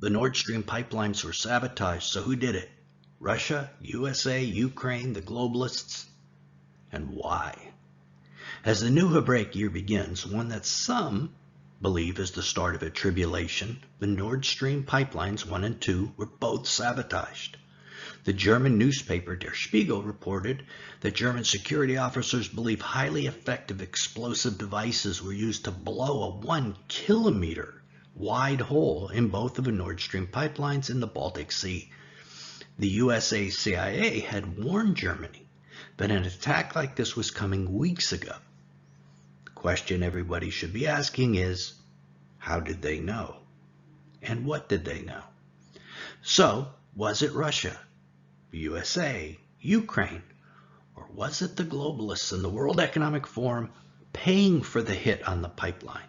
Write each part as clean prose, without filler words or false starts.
The Nord Stream pipelines were sabotaged, so who did it? Russia, USA, Ukraine, the globalists? And why? As the new Hebraic year begins, one that some believe is the start of a tribulation, the Nord Stream pipelines 1 and 2 were both sabotaged. The German newspaper Der Spiegel reported that German security officers believe highly effective explosive devices were used to blow a 1-kilometer wide hole in both of the Nord Stream pipelines in the Baltic Sea. The USA CIA had warned Germany that an attack like this was coming weeks ago. The question everybody should be asking is, how did they know? And what did they know? So, was it Russia, the USA, Ukraine, or was it the globalists and the World Economic Forum paying for the hit on the pipeline?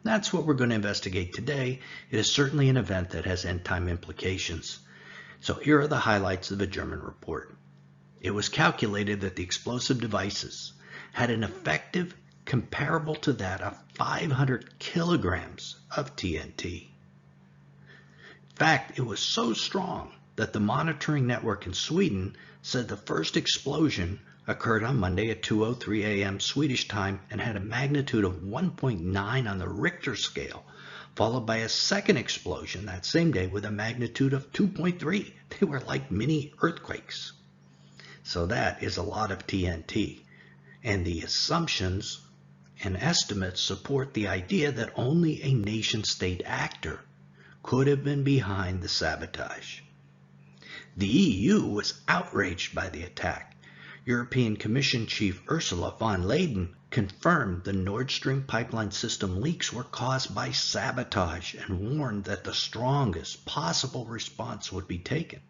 That's what we're going to investigate today. It is certainly an event that has end-time implications. So here are the highlights of a German report. It was calculated that the explosive devices had an effective comparable to that of 500 kilograms of TNT. In fact, it was so strong that the monitoring network in Sweden said the first explosion occurred on Monday at 2:03 a.m. Swedish time and had a magnitude of 1.9 on the Richter scale, followed by a second explosion that same day with a magnitude of 2.3. They were like mini earthquakes. So that is a lot of TNT. And the assumptions and estimates support the idea that only a nation-state actor could have been behind the sabotage. The EU was outraged by the attack. European Commission Chief Ursula von der Leyen confirmed the Nord Stream pipeline system leaks were caused by sabotage and warned that the strongest possible response would be taken.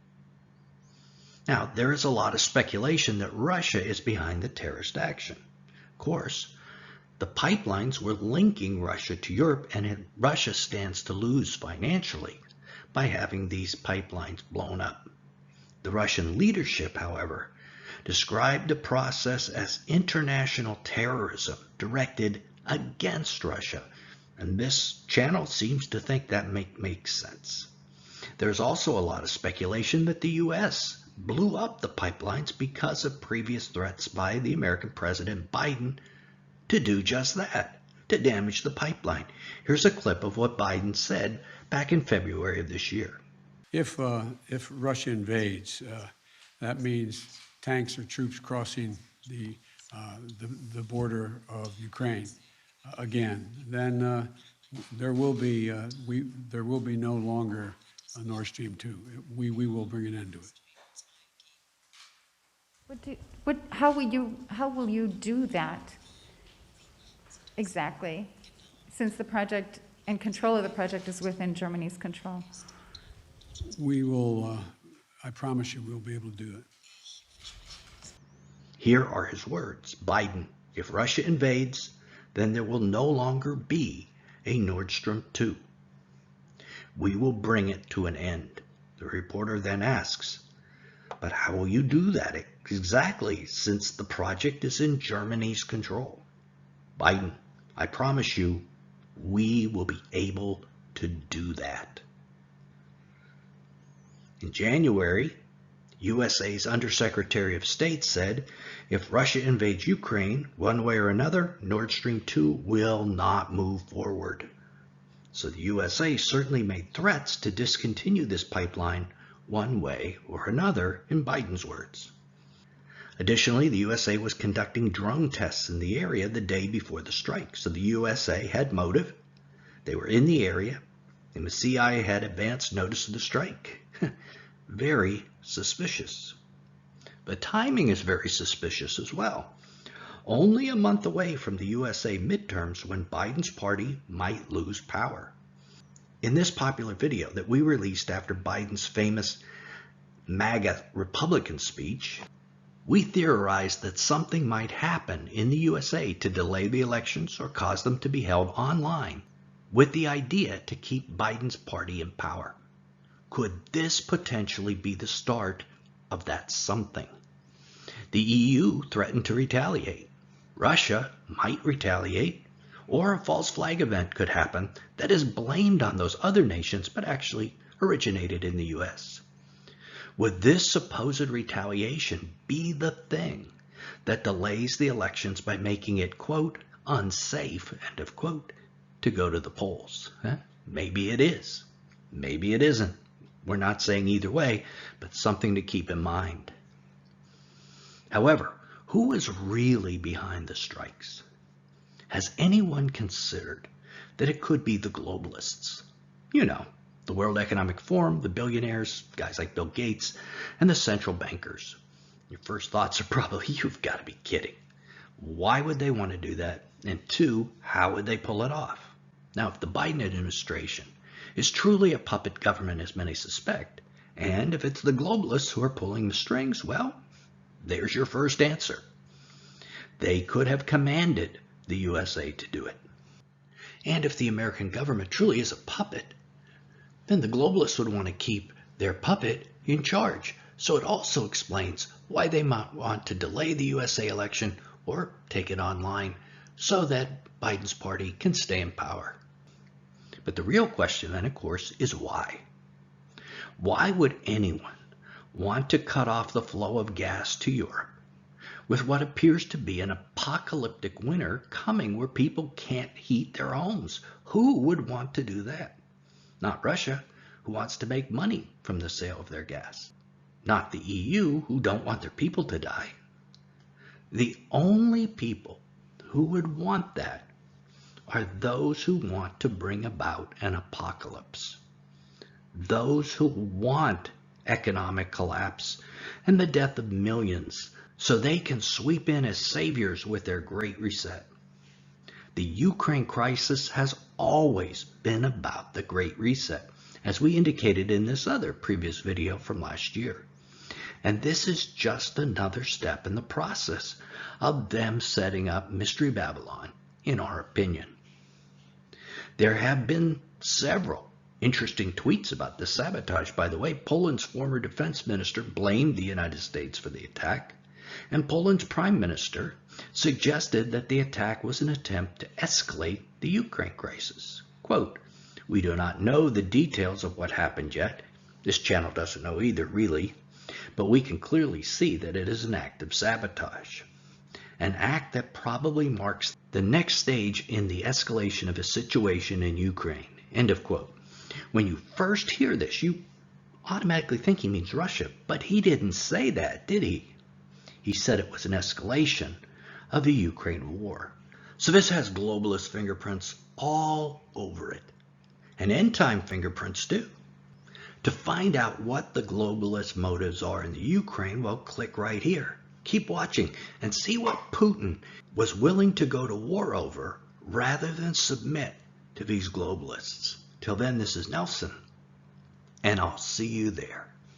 Now, there is a lot of speculation that Russia is behind the terrorist action. Of course, the pipelines were linking Russia to Europe, and Russia stands to lose financially by having these pipelines blown up. The Russian leadership, however, described the process as international terrorism directed against Russia, and this channel seems to think that makes sense. There's also a lot of speculation that the U.S. blew up the pipelines because of previous threats by the American President Biden to do just that, to damage the pipeline. Here's a clip of what Biden said back in February of this year. If Russia invades, that means tanks or troops crossing the border of Ukraine again. Then there will be no longer a Nord Stream 2. We will bring an end to it. How will you do that exactly, since the project and control of the project is within Germany's control? We will. I promise you, we'll be able to do it. Here are his words. Biden, if Russia invades, then there will no longer be a Nord Stream 2. We will bring it to an end. The reporter then asks, but how will you do that exactly, since the project is in Germany's control? Biden, I promise you, we will be able to do that. In January, USA's Undersecretary of State said, if Russia invades Ukraine, one way or another, Nord Stream 2 will not move forward. So the USA certainly made threats to discontinue this pipeline one way or another, in Biden's words. Additionally, the USA was conducting drone tests in the area the day before the strike, so the USA had motive. They were in the area, and the CIA had advance notice of the strike. Very suspicious. The timing is very suspicious as well. Only a month away from the USA midterms when Biden's party might lose power. In this popular video that we released after Biden's famous MAGA Republican speech, we theorized that something might happen in the USA to delay the elections or cause them to be held online, with the idea to keep Biden's party in power. Could this potentially be the start of that something? The EU threatened to retaliate. Russia might retaliate, or a false flag event could happen that is blamed on those other nations, but actually originated in the U.S. Would this supposed retaliation be the thing that delays the elections by making it, quote, unsafe, end of quote, to go to the polls? Maybe it is. Maybe it isn't. We're not saying either way, but something to keep in mind. However, who is really behind the strikes? Has anyone considered that it could be the globalists? You know, the World Economic Forum, the billionaires, guys like Bill Gates, and the central bankers. Your first thoughts are probably, you've got to be kidding. Why would they want to do that? And two, how would they pull it off? Now, if the Biden administration is truly a puppet government, as many suspect, and if it's the globalists who are pulling the strings, well, there's your first answer. They could have commanded the USA to do it. And if the American government truly is a puppet, then the globalists would want to keep their puppet in charge. So it also explains why they might want to delay the USA election or take it online so that Biden's party can stay in power. But the real question then, of course, is why? Why would anyone want to cut off the flow of gas to Europe with what appears to be an apocalyptic winter coming where people can't heat their homes? Who would want to do that? Not Russia, who wants to make money from the sale of their gas. Not the EU, who don't want their people to die. The only people who would want that are those who want to bring about an apocalypse. Those who want economic collapse and the death of millions so they can sweep in as saviors with their Great Reset. The Ukraine crisis has always been about the Great Reset, as we indicated in this other previous video from last year. And this is just another step in the process of them setting up Mystery Babylon, in our opinion. There have been several interesting tweets about the sabotage. By the way, Poland's former defense minister blamed the United States for the attack, and Poland's prime minister suggested that the attack was an attempt to escalate the Ukraine crisis. Quote, "We do not know the details of what happened yet. This channel doesn't know either, really, but we can clearly see that it is an act of sabotage. An act that probably marks the next stage in the escalation of a situation in Ukraine." End of quote. When you first hear this, you automatically think he means Russia, but he didn't say that, did he? He said it was an escalation of the Ukraine war. So this has globalist fingerprints all over it, and end-time fingerprints too. To find out what the globalist motives are in the Ukraine, well, click right here. Keep watching and see what Putin was willing to go to war over rather than submit to these globalists. Till then, this is Nelson, and I'll see you there.